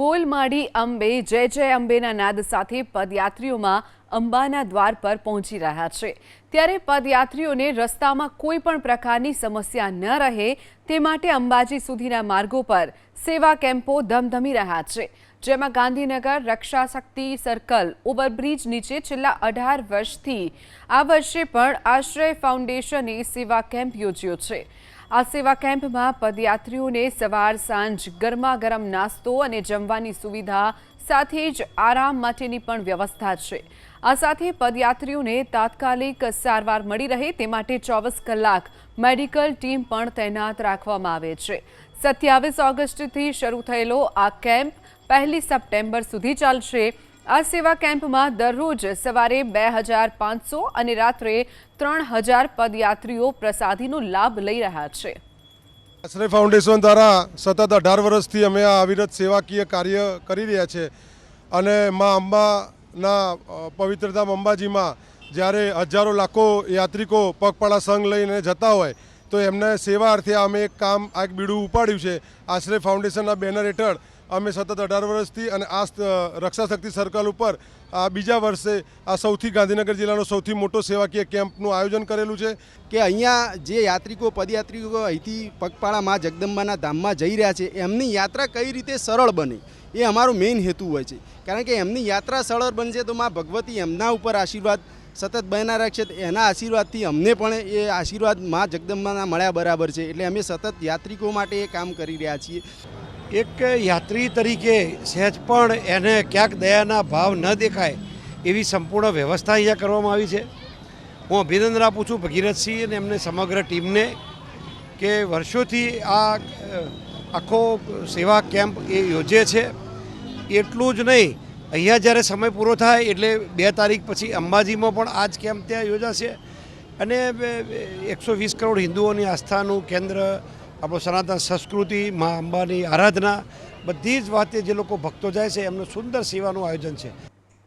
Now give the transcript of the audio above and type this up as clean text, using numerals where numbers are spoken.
બોલ માડી અંબે જય જય અંબેના નાદ સાથે પદયાત્રીઓમાં અંબાના દ્વાર પર પહોંચી રહ્યા છે। ત્યારે પદયાત્રીઓને રસ્તામાં કોઈ પણ પ્રકારની સમસ્યા ન રહે તે માટે અંબાજી સુધીના માર્ગો પર સેવા કેમ્પો ધમધમી રહ્યા છે, જેમાં ગાંધીનગર રક્ષાશક્તિ સર્કલ ઓવરબ્રિજ નીચે છેલ્લા 18 વર્ષથી આ વર્ષે પણ આશ્રય ફાઉન્ડેશને સેવા કેમ્પ યોજ્યો છે। આ સેવા કેમ્પમાં પદયાત્રીઓને સવાર સાંજ ગરમાગરમ નાસ્તો અને જમવાની સુવિધા સાથે જ આરામ માટેની પણ વ્યવસ્થા છે। આ સાથે પદયાત્રીઓને તાત્કાલિક સારવાર મળી રહે તે માટે 24 કલાક મેડિકલ ટીમ પણ તૈનાત રાખવામાં આવે છે। 27 ઓગસ્ટથી શરૂ થયેલો આ કેમ્પ 1 સપ્ટેમ્બર સુધી ચાલશે। આ સેવા કેમ્પમાં દરરોજ સવારે 2500 અને રાત્રે 3000 પદયાત્રીઓ પ્રસાદીનો લાભ લઈ રહ્યા છે। આશ્રય ફાઉન્ડેશન દ્વારા સતત 18 વર્ષથી અમે આ અવિરત સેવાકીય કાર્ય કરી રહ્યા છે અને મા અંબાના પવિત્રધામ અંબાજીમાં જ્યારે હજારો લાખો યાત્રિકો પગપાળા સંઘ લઈને જતા હોય તો એમને સેવા અર્થે અમે એક બીડું ઉપાડ્યું છે। આશ્રય ફાઉન્ડેશનના બેનર હેઠળ અમે સતત 18 વર્ષથી અને આ રક્ષાશક્તિ સર્કલ ઉપર આ બીજા વર્ષે આ ગાંધીનગર જિલ્લાનો સૌથી મોટો સેવાકીય કેમ્પનું આયોજન કરેલું છે કે અહીંયા જે પદયાત્રીકો અહીંથી પગપાળા મા જગદંબાના ધામમાં જઈ રહ્યા છે એમની યાત્રા કઈ રીતે સરળ બને એ અમારો મેઇન હેતુ હોય છે, કારણ કે એમની યાત્રા સરળ બનશે તો મા ભગવતી એમના ઉપર આશીર્વાદ સતત બન્યા રાખશે। એના આશીર્વાદથી અમને પણ એ આશીર્વાદ મા જગદંબાના મળ્યા બરાબર છે, એટલે અમે સતત યાત્રિકો માટે એ કામ કરી રહ્યા છીએ। એક યાત્રી તરીકે સહેજ પણ એને ક્યાંક દયાના ભાવ ન દેખાય એવી સંપૂર્ણ વ્યવસ્થા અહીંયા કરવામાં આવી છે। હું અભિનંદન આપું છું ભગીરથસિંહ અને એમને સમગ્ર ટીમને કે વર્ષોથી આ આખો સેવા કેમ્પ એ યોજે છે। એટલું જ નહીં, અહીંયા જ્યારે સમય પૂરો થાય એટલે 2 તારીખ પછી અંબાજીમાં પણ આ જ કેમ્પ ત્યાં યોજાશે અને 120 કરોડ હિન્દુઓની આસ્થાનું કેન્દ્ર, આપણો સનાતન સંસ્કૃતિ, મા અંબાની આરાધના, બધી જ વાતે જે લોકો ભક્તો જાય છે એમનું સુંદર સેવાનું આયોજન છે।